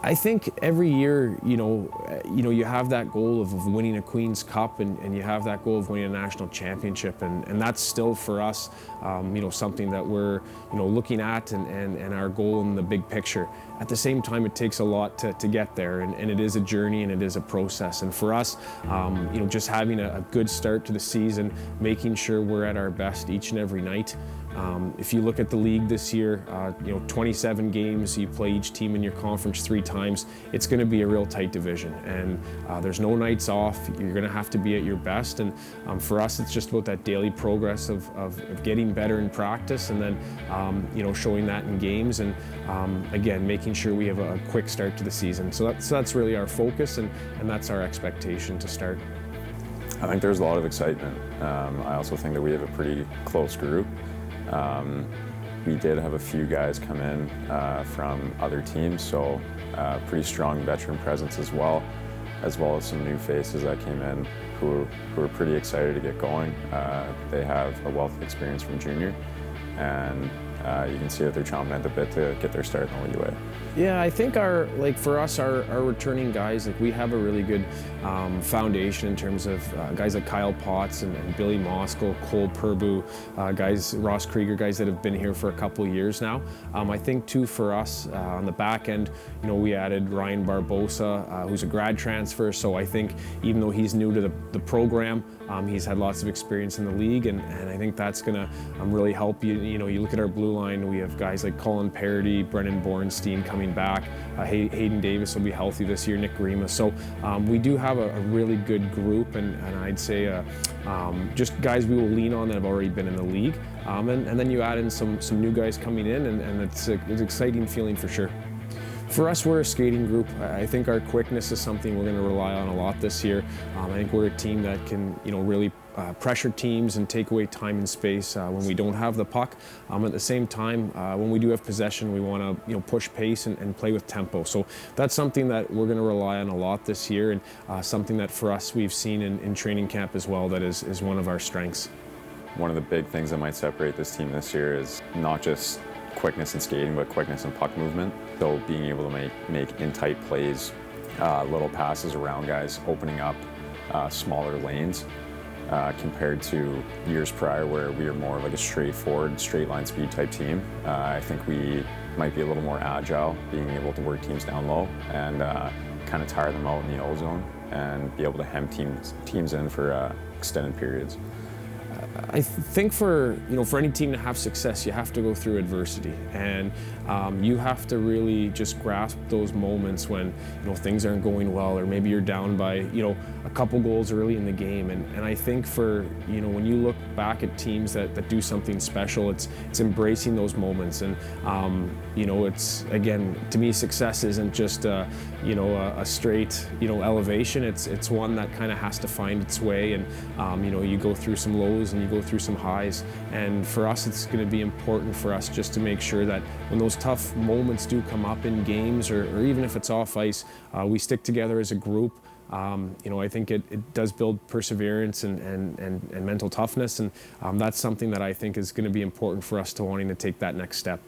I think every year, you have that goal of winning a Queen's Cup, and you have that goal of winning a national championship, and that's still for us, something that we're, looking at and our goal in the big picture. At the same time, it takes a lot to get there, and it is a journey and it is a process. And for us, just having a good start to the season, making sure we're at our best each and every night. If you look at the league this year, 27 games, you play each team in your conference 3 times, it's going to be a real tight division, and there's no nights off. You're going to have to be at your best, and for us it's just about that daily progress of getting better in practice, and then showing that in games, and again making sure we have a quick start to the season. So that's really our focus, and that's our expectation to start. I think there's a lot of excitement. I also think that we have a pretty close group. We did have a few guys come in from other teams, so pretty strong veteran presence as well as some new faces that came in who are pretty excited to get going. They have a wealth of experience from junior, and you can see that they're chomping at the bit to get their start in the OUA. Yeah, I think for us, our returning guys, we have a really good foundation in terms of guys like Kyle Potts and Billy Moskal, Cole Purbu, guys, Ross Krieger, guys that have been here for a couple of years now. I think too for us on the back end, we added Ryan Barbosa, who's a grad transfer. So I think even though he's new to the program, he's had lots of experience in the league, and I think that's going to really help you. You look at our blue line, we have guys like Colin Paradis, Brennan Bornstein coming back. Hayden Davis will be healthy this year, Nick Grima. So we do have a really good group, and I'd say just guys we will lean on that have already been in the league. And then you add in some new guys coming in, and it's an exciting feeling for sure. For us, we're a skating group. I think our quickness is something we're going to rely on a lot this year. I think we're a team that can, really pressure teams and take away time and space when we don't have the puck. At the same time, when we do have possession, we want to, push pace and play with tempo. So that's something that we're going to rely on a lot this year, and something that for us we've seen in training camp as well that is one of our strengths. One of the big things that might separate this team this year is not just quickness in skating, but quickness in puck movement. So being able to make in tight plays, little passes around guys, opening up smaller lanes compared to years prior where we were more like a straightforward, straight line speed type team. I think we might be a little more agile, being able to work teams down low and kind of tire them out in the O zone and be able to hem teams in for extended periods. I think for any team to have success, you have to go through adversity, and you have to really just grasp those moments when things aren't going well, or maybe you're down by a couple goals early in the game. And I think for when you look back at teams that do something special, it's embracing those moments. And it's, again, to me, success isn't just a straight elevation. It's one that kind of has to find its way, and you go through some lows and you go through some highs. And for us, it's going to be important for us just to make sure that when those tough moments do come up in games, or even if it's off ice, we stick together as a group. I think it does build perseverance and mental toughness, and that's something that I think is going to be important for us to wanting to take that next step.